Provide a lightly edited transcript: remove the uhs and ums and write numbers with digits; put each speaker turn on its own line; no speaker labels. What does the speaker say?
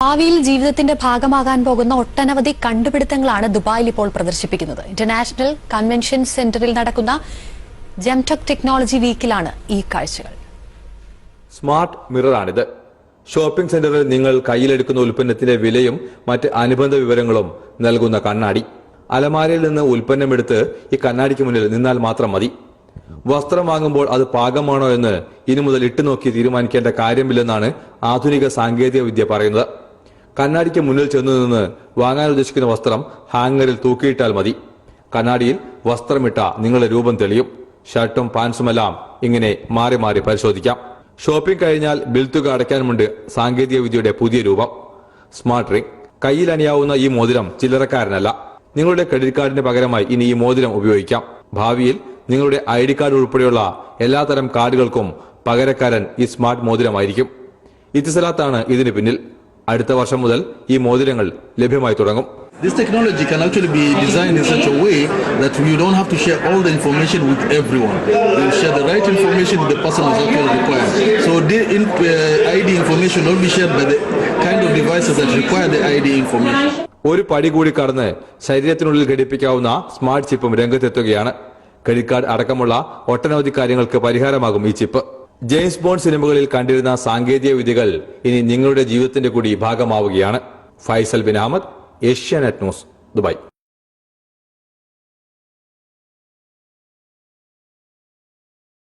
ഭാവിയിൽ ജീവിതത്തിന്റെ ഭാഗമാകാൻ പോകുന്ന ഒട്ടനവധി കണ്ടുപിടുത്തങ്ങളാണ് ദുബായിൽ ഇപ്പോൾ പ്രദർശിപ്പിക്കുന്നത്. ഇന്റർനാഷണൽ കൺവെൻഷൻ സെന്ററിൽ നടക്കുന്ന ജെംടെക് ടെക്നോളജി വീക്കിലാണ് ഈ കാഴ്ചകൾ.
സ്മാർട്ട് മിററാണിത്. ഷോപ്പിംഗ് സെന്ററിൽ നിങ്ങൾ കയ്യിലെടുക്കുന്ന ഉൽപ്പന്നത്തിന്റെ വിലയും മറ്റ് അനുബന്ധ വിവരങ്ങളും നൽകുന്ന കണ്ണാടി. അലമാരയിൽ നിന്ന് ഉൽപ്പന്നമെടുത്ത് ഈ കണ്ണാടിക്ക് മുന്നിൽ നിന്നാൽ മാത്രം മതി. വസ്ത്രം വാങ്ങുമ്പോൾ അത് പാകമാണോ എന്ന് ഇനി മുതൽ ഇട്ടുനോക്കി തീരുമാനിക്കേണ്ട കാര്യമില്ലെന്നാണ് ആധുനിക സാങ്കേതിക വിദ്യ പറയുന്നത്. കണ്ണാടിക്ക് മുന്നിൽ ചെന്നു നിന്ന് വാങ്ങാൻ ഉദ്ദേശിക്കുന്ന വസ്ത്രം ഹാങ്ങറിൽ തൂക്കിയിട്ടാൽ മതി. കണ്ണാടിയിൽ വസ്ത്രമിട്ട നിങ്ങളുടെ രൂപം തെളിയും. ഷർട്ടും പാൻസുമെല്ലാം ഇങ്ങനെ മാറി മാറി പരിശോധിക്കാം. ഷോപ്പിംഗ് കഴിഞ്ഞാൽ ബിൽ തുക അടയ്ക്കാനുമുണ്ട് സാങ്കേതിക വിദ്യയുടെ പുതിയ രൂപം, സ്മാർട്ട് റിംഗ്. കയ്യിൽ അണിയാവുന്ന ഈ മോതിരം ചില്ലറക്കാരനല്ല. നിങ്ങളുടെ ക്രെഡിറ്റ് കാർഡിന് പകരമായി ഇനി ഈ മോതിരം ഉപയോഗിക്കാം. ഭാവിയിൽ നിങ്ങളുടെ ID കാർഡ് ഉൾപ്പെടെയുള്ള എല്ലാത്തരം കാർഡുകൾക്കും പകരക്കാരൻ ഈ സ്മാർട്ട് മോതിരമായിരിക്കും. ഇത്തിസലാത്താണ് ഇതിന് പിന്നിൽ. അടുത്ത വർഷം മുതൽ ഈ മോതിരങ്ങൾ ലഭ്യമായി തുടങ്ങും.
This technology can actually be designed in such a way that you don't have to share all the information with everyone. You share the right information with the person who is actually required. So the ID information will be shared by the kind of devices that require the ID information.
ഒരു പടി കൂടി കടന്ന് ശരീരത്തിനുള്ളിൽ ഘടിപ്പിക്കാവുന്ന smart ചിപ്പും രംഗത്തെത്തുകയാണ്. Credit card അടക്കമുള്ള ഒട്ടനവധി കാര്യങ്ങൾക്ക് പരിഹാരമാകും ഈ chip. James bond സിനിമകളിൽ കണ്ടിരുന്ന സാങ്കേതിക വിദ്യകൾ ഇനി നിങ്ങളുടെ ജീവിതത്തിന്റെ കൂടി ഭാഗമാവുകയാണ്. Faisal Bin Ahmed, Asianet News, Dubai.